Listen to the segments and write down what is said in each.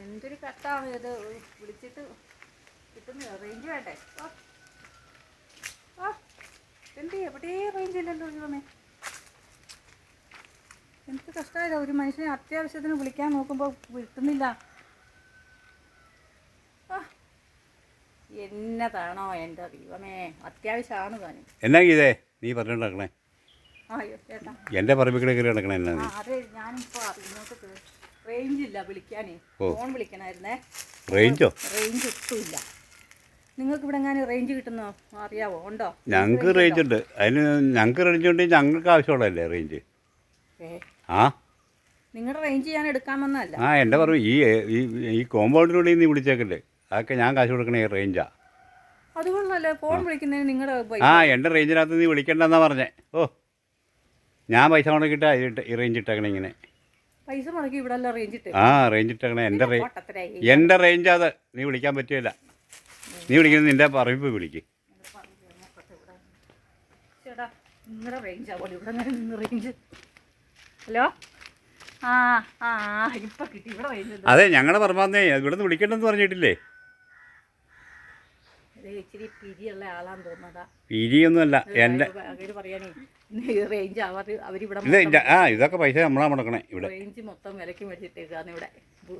എന്തൊരു കട്ടാണ് ഇത്, വിളിച്ചിട്ട് കിട്ടുന്നില്ല, റേഞ്ച് വേണ്ടേ? എന്ത് എവിടെ റേഞ്ച് ഇല്ലല്ലോ ദൈവമേ, എന്ത് കഷ്ടമായതാ. ഒരു മനുഷ്യനെ അത്യാവശ്യത്തിന് വിളിക്കാൻ നോക്കുമ്പോൾ കിട്ടുന്നില്ല. എന്നതാണോ എൻ്റെ ദൈവമേ, അത്യാവശ്യമാണ് താനും. എന്നാ ഇതേ നീ പറഞ്ഞോണ്ടേ അയ്യോ ചേട്ടാ, എൻ്റെ പറമ്പിക്കടെ കയറി നടക്കണേ എന്നാ നീ? അതെ, ഞാനിപ്പോൾ ഇങ്ങോട്ട് റേഞ്ച് ഇല്ല, വിളിക്കാനേ ഫോൺ വിളിക്കണമായിരുന്നേ. റേഞ്ചോ? റേഞ്ച് ഒട്ടുമില്ല. നിങ്ങൾക്ക് ഇവിടെ എങ്ങനെ റേഞ്ച് കിട്ടുന്നോ അറിയാവോ? ഉണ്ടോ? ഞങ്ങൾക്ക് റേഞ്ച് ഉണ്ട്. അതിന് ഞങ്ങൾക്ക് റേഞ്ച് ഉണ്ടെങ്കിൽ ഞങ്ങൾക്ക് ആവശ്യമുള്ളതല്ലേ റേഞ്ച്. ആ, നിങ്ങളുടെ റേഞ്ച് ഞാൻ എടുക്കാമെന്നല്ല. ആ എൻ്റെ പറമ്പ് ഈ കോമ്പൗണ്ടിനുള്ളിൽ നീ വിളിച്ചേക്കല്ലേ, അതൊക്കെ ഞാൻ കാശ് കൊടുക്കണേ റേഞ്ചാ. അതുകൊണ്ടല്ലേ ഫോൺ വിളിക്കുന്നതിന് നിങ്ങളുടെ ആ, എൻ്റെ റേഞ്ചിനകത്ത് നീ വിളിക്കണ്ടെന്നാ പറഞ്ഞേ. ഓ, ഞാൻ പൈസ മുടക്കിയിട്ട് ഈ റേഞ്ച് ഇട്ടേക്കണേ ഇങ്ങനെ. പൈസ മുടക്കി ഇവിടെ അല്ല റേഞ്ച് ഇട്ട്. ആ, റേഞ്ച് ഇട്ടേക്കണേ. എൻ്റെ റേഞ്ച് അത് നീ വിളിക്കാൻ പറ്റില്ല. നീ വിളിക്കുന്നത് നിൻ്റെ പറമ്പിൽ പോയി വിളിക്ക്. ചേട്ടാ, നിങ്ങളുടെ റേഞ്ച് ആവോളൂ ഇവിടെ നിന്ന് റേഞ്ച്. ഹലോ, ആ ആ ഇപ്പം കിട്ടി ഇവിടെ റേഞ്ച്. അതെ, ഞങ്ങളുടെ പറമ്പാന്നേ, ഇവിടെ നിന്ന് വിളിക്കണ്ടെന്ന് പറഞ്ഞിട്ടില്ലേ? ഇച്ചിരി പിരിയുള്ള ആളാന്ന് തോന്നുന്നതാ. പിരിയൊന്നുമല്ല എൻ്റെ പറയാനേ, റേഞ്ച് അവരിവിടെ ഇല്ല. ആ, ഇതൊക്കെ പൈസ നമ്മളാ മുടക്കണേ. ഇവിടെ റേഞ്ച് മൊത്തം വിലക്ക് മേടിച്ചിട്ടേക്കാന്ന്.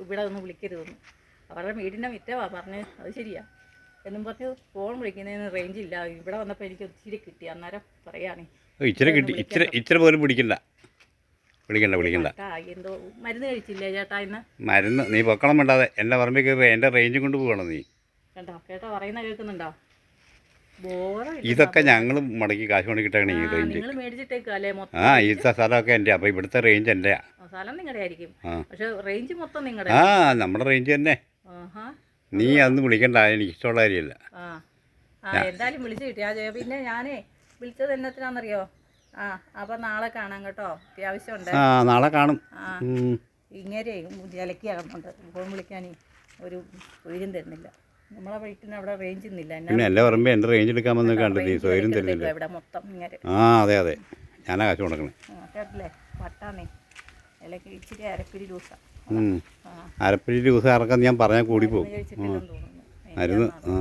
ഇവിടെ ഒന്നും വിളിക്കരുതെന്ന് അവരുടെ വീടിൻ്റെ മിറ്റവാ പറഞ്ഞ്. അത് ശരിയാ എന്നും പറഞ്ഞ് ഫോൺ വിളിക്കുന്നതിന് റേഞ്ച് ഇല്ല. ഇവിടെ വന്നപ്പോൾ എനിക്ക് ഇച്ചിരി കിട്ടി, അന്നേരം പറയാണേ. ഇച്ചിരി പോലും വിളിക്കണ്ട. എന്തോ മരുന്ന് കഴിച്ചില്ലേ ചേട്ടാ ഇന്ന്? മരുന്ന് നീ പൊക്കണം വേണ്ടാതെ. എൻ്റെ പറമ്പിൽ കയറി എൻ്റെ റേഞ്ചും കൊണ്ട് പോകണം നീ. കേട്ടോ കേട്ടോ, പറയുന്ന കേൾക്കുന്നുണ്ടോ? ഇതൊക്കെ ഞങ്ങൾ മുടക്കി കാശ് മുടക്കിയിട്ടാണ് ഈ റേഞ്ച്. നിങ്ങൾ മേടിച്ചിട്ടേക്കല്ലേ മൊത്തം? ആ, ഈ സ്ഥലമൊക്കെ എൻ്റെ. അപ്പോൾ ഇവിടുത്തെ റേഞ്ച് എൻ്റെ. സ്ഥലം നിങ്ങളുടെ ആയിരിക്കും, പക്ഷെ റേഞ്ച് മൊത്തം നിങ്ങളുടെ. ആ, നമ്മുടെ റേഞ്ച് തന്നെ. നീ അതൊന്നും വിളിക്കണ്ട, എനിക്ക് ഇഷ്ടമുള്ള കാര്യമല്ല. എന്തായാലും വിളിച്ചു കിട്ടിയാ. പിന്നെ ഞാനേ വിളിച്ചത് എന്നത്തിനാണെന്നറിയോ? അപ്പം നാളെ കാണാം കേട്ടോ, അത്യാവശ്യമുണ്ട്. ആ, നാളെ കാണും. ഇങ്ങനെ ജലക്കിയാകുന്നുണ്ട്, ഫോൺ വിളിക്കാനേ ഒരു സൗകര്യം തരുന്നില്ല. നമ്മളെ വീട്ടിന് അവിടെ റേഞ്ച് ഒന്നുമില്ല. പിന്നെ എൻ്റെ പറമ്പിൽ എൻ്റെ റേഞ്ച് എടുക്കാമെന്ന് കണ്ടത് ഈ സൗകര്യം തരുന്നില്ല. ഇവിടെ മൊത്തം ഇങ്ങനെ. ആ, അതെ അതെ, ഞാനാ കാശ് കൊടുക്കണേ. കേട്ടില്ലേ, വട്ടാന്നേ ഇലക്ക് ഇച്ചിരി അരപ്പിരി ജ്യൂസാ. അരപ്പിരി ജ്യൂസ് ഇറക്കാൻ ഞാൻ പറഞ്ഞാൽ കൂടി പോകും. മരുന്ന്. ആ.